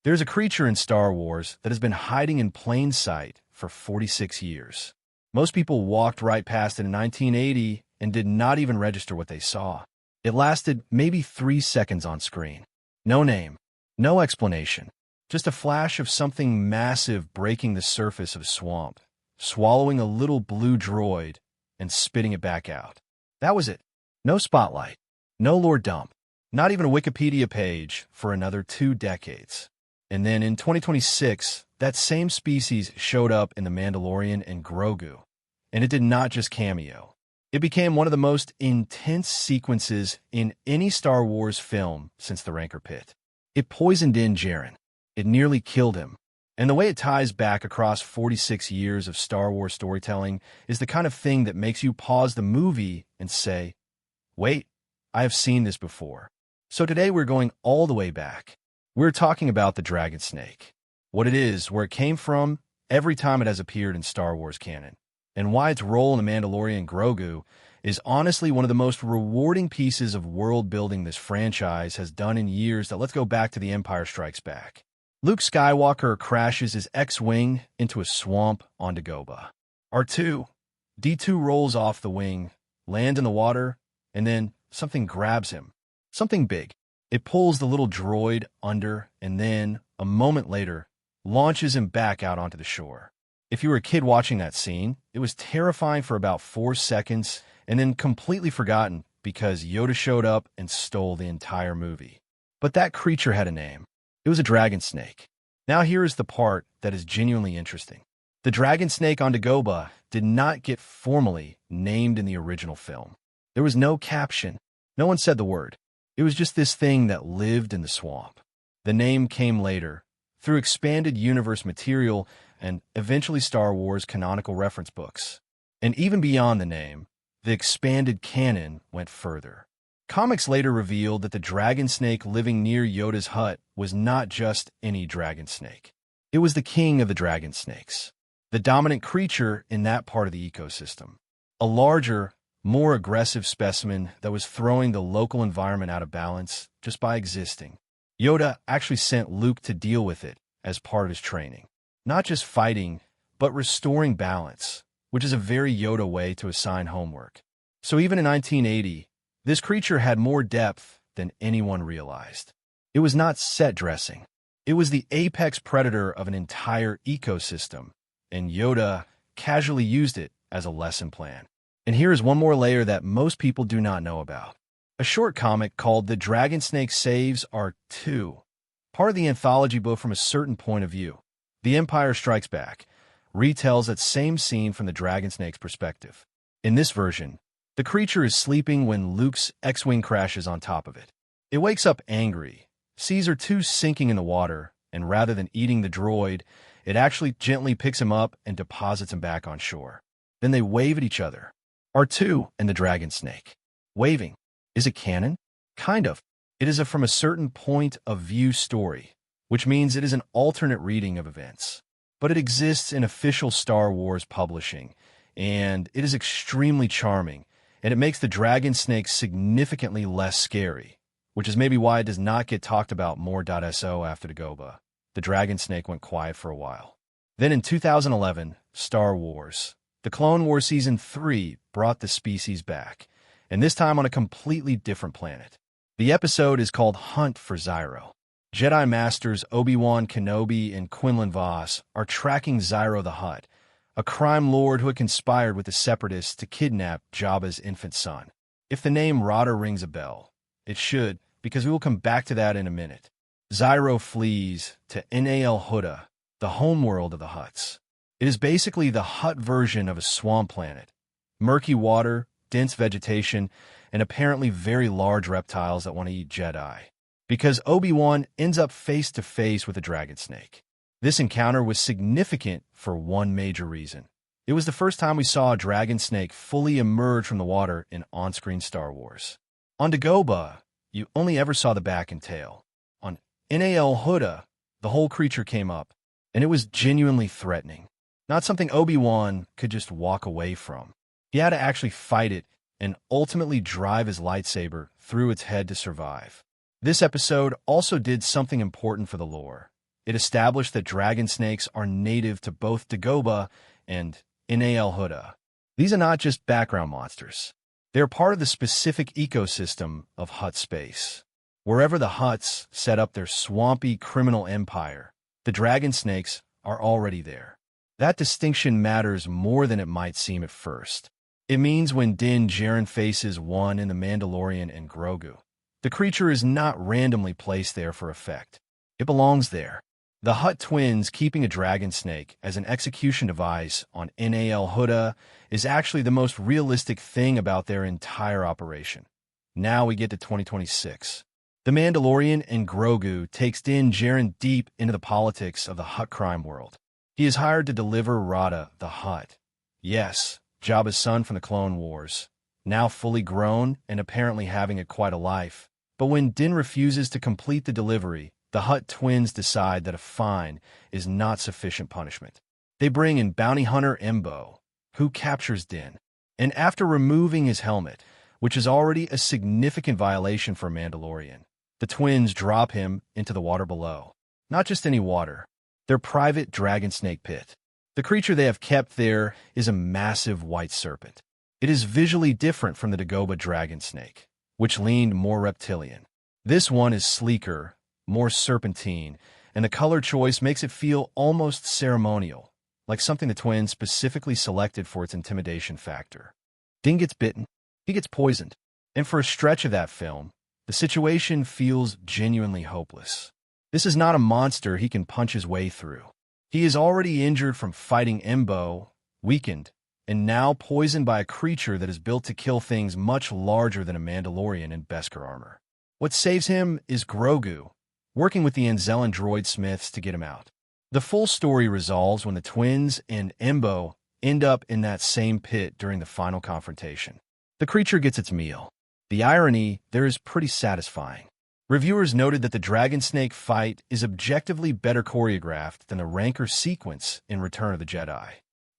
There's a creature in Star Wars that has been hiding in plain sight for 46 years. Most people walked right past it in 1980 and did not even register what they saw. It lasted maybe 3 seconds on screen. No name, no explanation, just a flash of something massive breaking the surface of a swamp, swallowing a little blue droid and spitting it back out. That was it. No spotlight, no lore dump, not even a Wikipedia page for another 2 decades. And then in 2026, that same species showed up in The Mandalorian and Grogu. And it did not just cameo. It became one of the most intense sequences in any Star Wars film since the Rancor Pit. It poisoned Din Djarin. It nearly killed him. And the way it ties back across 46 years of Star Wars storytelling is the kind of thing that makes you pause the movie and say, wait, I have seen this before. So today we're going all the way back. We're talking about the Dragonsnake, what it is, where it came from, every time it has appeared in Star Wars canon, and why its role in The Mandalorian and Grogu is honestly one of the most rewarding pieces of world building this franchise has done in years. That let's go back to The Empire Strikes Back. Luke Skywalker crashes his X-Wing into a swamp on Dagobah. R2-D2 rolls off the wing, lands in the water, and then something grabs him. Something big. It pulls the little droid under and then, a moment later, launches him back out onto the shore. If you were a kid watching that scene, it was terrifying for about 4 seconds and then completely forgotten because Yoda showed up and stole the entire movie. But that creature had a name. It was a Dragonsnake. Now here is the part that is genuinely interesting. The Dragonsnake on Dagobah did not get formally named in the original film. There was no caption. No one said the word. It was just this thing that lived in the swamp. The name came later, through expanded universe material and eventually Star Wars canonical reference books. And even beyond the name, the expanded canon went further. Comics later revealed that the Dragonsnake living near Yoda's Hutt was not just any Dragonsnake. It was the king of the Dragonsnakes, the dominant creature in that part of the ecosystem. A larger, more aggressive specimen that was throwing the local environment out of balance just by existing. Yoda actually sent Luke to deal with it as part of his training. Not just fighting, but restoring balance, which is a very Yoda way to assign homework. So even in 1980, this creature had more depth than anyone realized. It was not set dressing. It was the apex predator of an entire ecosystem, and Yoda casually used it as a lesson plan. And here is one more layer that most people do not know about. A short comic called The Dragonsnake Saves R2, part of the anthology book From a Certain Point of View. The Empire Strikes Back retells that same scene from the Dragonsnake's perspective. In this version, the creature is sleeping when Luke's X-Wing crashes on top of it. It wakes up angry, sees R2 sinking in the water, and rather than eating the droid, it actually gently picks him up and deposits him back on shore. Then they wave at each other. R2 and the Dragonsnake. Waving. Is it canon? Kind of. It is a from a certain point of view story, which means it is an alternate reading of events. But it exists in official Star Wars publishing, and it is extremely charming, and it makes the Dragonsnake significantly less scary, which is maybe why it does not get talked about more. So after Dagobah, the Dragonsnake went quiet for a while. Then in 2011, Star Wars. The Clone Wars Season 3 brought the species back, and this time on a completely different planet. The episode is called Hunt for Zyro. Jedi Masters Obi-Wan Kenobi and Quinlan Vos are tracking Zyro the Hutt, a crime lord who had conspired with the Separatists to kidnap Jabba's infant son. If the name Rada rings a bell, it should, because we will come back to that in a minute. Zyro flees to Nal Hutta, the homeworld of the Hutts. It is basically the Hutt version of a swamp planet. Murky water, dense vegetation, and apparently very large reptiles that want to eat Jedi. Because Obi-Wan ends up face to face with a Dragonsnake. This encounter was significant for one major reason. It was the first time we saw a Dragonsnake fully emerge from the water in on-screen Star Wars. On Dagobah, you only ever saw the back and tail. On Nal Hutta, the whole creature came up, and it was genuinely threatening. Not something Obi-Wan could just walk away from. He had to actually fight it and ultimately drive his lightsaber through its head to survive. This episode also did something important for the lore. It established that dragon snakes are native to both Dagobah and Nal Hutta. These are not just background monsters. They are part of the specific ecosystem of Hutt space. Wherever the Hutts set up their swampy criminal empire, the dragon snakes are already there. That distinction matters more than it might seem at first. It means when Din Djarin faces one in the Mandalorian and Grogu, the creature is not randomly placed there for effect. It belongs there. The Hutt twins keeping a dragon snake as an execution device on Nal Hutta is actually the most realistic thing about their entire operation. Now we get to 2026. The Mandalorian and Grogu takes Din Djarin deep into the politics of the Hutt crime world. He is hired to deliver Rada the Hutt. Yes, Jabba's son from the Clone Wars, now fully grown and apparently having quite a life. But when Din refuses to complete the delivery, the Hutt twins decide that a fine is not sufficient punishment. They bring in bounty hunter Embo, who captures Din. And after removing his helmet, which is already a significant violation for a Mandalorian, the twins drop him into the water below. Not just any water, their private Dragonsnake pit. The creature they have kept there is a massive white serpent. It is visually different from the Dagobah Dragonsnake, which leaned more reptilian. This one is sleeker, more serpentine, and the color choice makes it feel almost ceremonial, like something the twins specifically selected for its intimidation factor. Din gets bitten, he gets poisoned, and for a stretch of that film, the situation feels genuinely hopeless. This is not a monster he can punch his way through. He is already injured from fighting Embo, weakened, and now poisoned by a creature that is built to kill things much larger than a Mandalorian in Beskar armor. What saves him is Grogu, working with the Anzellan droid smiths to get him out. The full story resolves when the twins and Embo end up in that same pit during the final confrontation. The creature gets its meal. The irony there is pretty satisfying. Reviewers noted that the Dragonsnake fight is objectively better choreographed than the Rancor sequence in Return of the Jedi.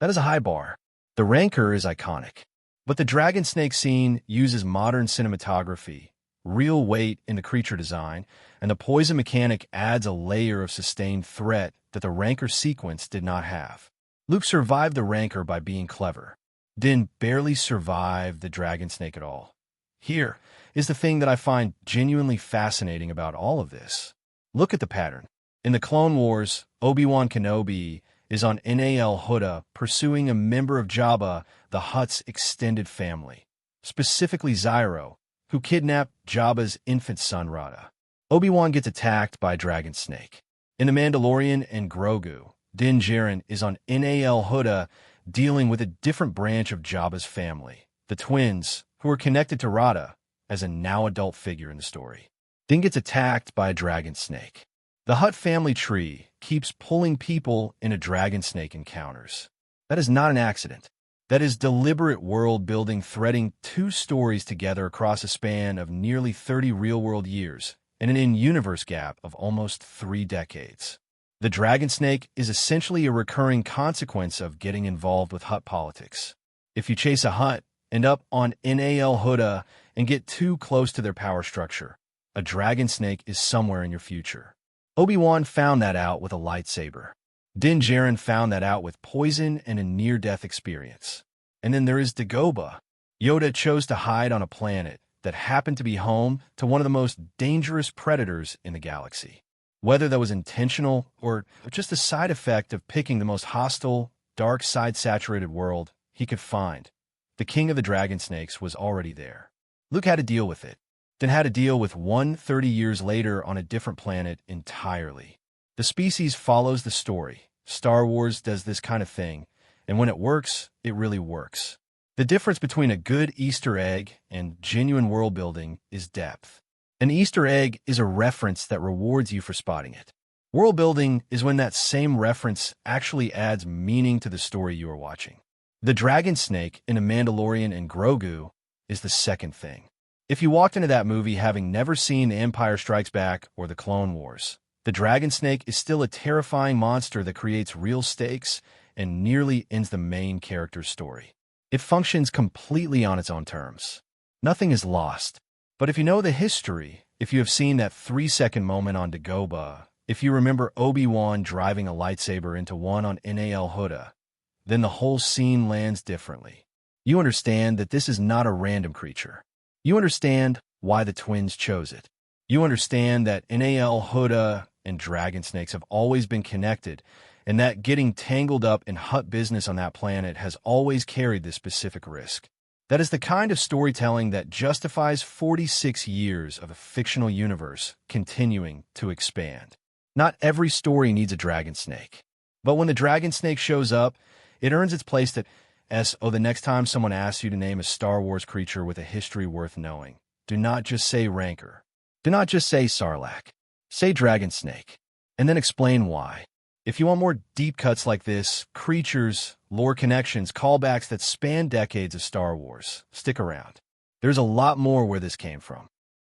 That is a high bar. The Rancor is iconic, but the Dragonsnake scene uses modern cinematography, real weight in the creature design, and the poison mechanic adds a layer of sustained threat that the Rancor sequence did not have. Luke survived the Rancor by being clever. Din barely survived the Dragonsnake at all. Here is the thing that I find genuinely fascinating about all of this. Look at the pattern. In the Clone Wars, Obi-Wan Kenobi is on Nal Hutta pursuing a member of Jabba the Hutt's extended family, specifically Zyro, who kidnapped Jabba's infant son Rada. Obi-Wan gets attacked by a Dragonsnake. In The Mandalorian and Grogu, Din Djarin is on Nal Hutta dealing with a different branch of Jabba's family, the twins, who are connected to Rada as a now-adult figure in the story. Din gets attacked by a Dragonsnake. The Hutt family tree keeps pulling people into Dragonsnake encounters. That is not an accident. That is deliberate world-building threading two stories together across a span of nearly 30 real-world years and an in-universe gap of almost 3 decades. The Dragonsnake is essentially a recurring consequence of getting involved with Hutt politics. If you chase a Hutt, end up on Nal Hutta, and get too close to their power structure, a Dragonsnake is somewhere in your future. Obi-Wan found that out with a lightsaber. Din Djarin found that out with poison and a near-death experience. And then there is Dagobah. Yoda chose to hide on a planet that happened to be home to one of the most dangerous predators in the galaxy. Whether that was intentional or just a side effect of picking the most hostile, dark side-saturated world he could find, the king of the Dragonsnakes was already there. Luke had to deal with it, then had to deal with one 30 years later on a different planet entirely. The species follows the story. Star Wars does this kind of thing, and when it works, it really works. The difference between a good Easter egg and genuine world building is depth. An Easter egg is a reference that rewards you for spotting it. World building is when that same reference actually adds meaning to the story you are watching. The Dragonsnake in A Mandalorian and Grogu is the second thing. If you walked into that movie having never seen The Empire Strikes Back or The Clone Wars, the Dragonsnake is still a terrifying monster that creates real stakes and nearly ends the main character's story. It functions completely on its own terms. Nothing is lost. But if you know the history, if you have seen that 3-second moment on Dagobah, If you remember Obi-Wan driving a lightsaber into one on Nal Hutta, then the whole scene lands differently. You understand that this is not a random creature. You understand why the twins chose it. You understand that Nal Hutta and Dragonsnakes have always been connected, and that getting tangled up in Hutt business on that planet has always carried this specific risk. That is the kind of storytelling that justifies 46 years of a fictional universe continuing to expand. Not every story needs a Dragonsnake, but when the Dragonsnake shows up, it earns its place that the next time someone asks you to name a Star Wars creature with a history worth knowing, do not just say Rancor. Do not just say Sarlacc. Say Dragonsnake, and then explain why. If you want more deep cuts like this, creatures, lore connections, callbacks that span decades of Star Wars, stick around. There's a lot more where this came from.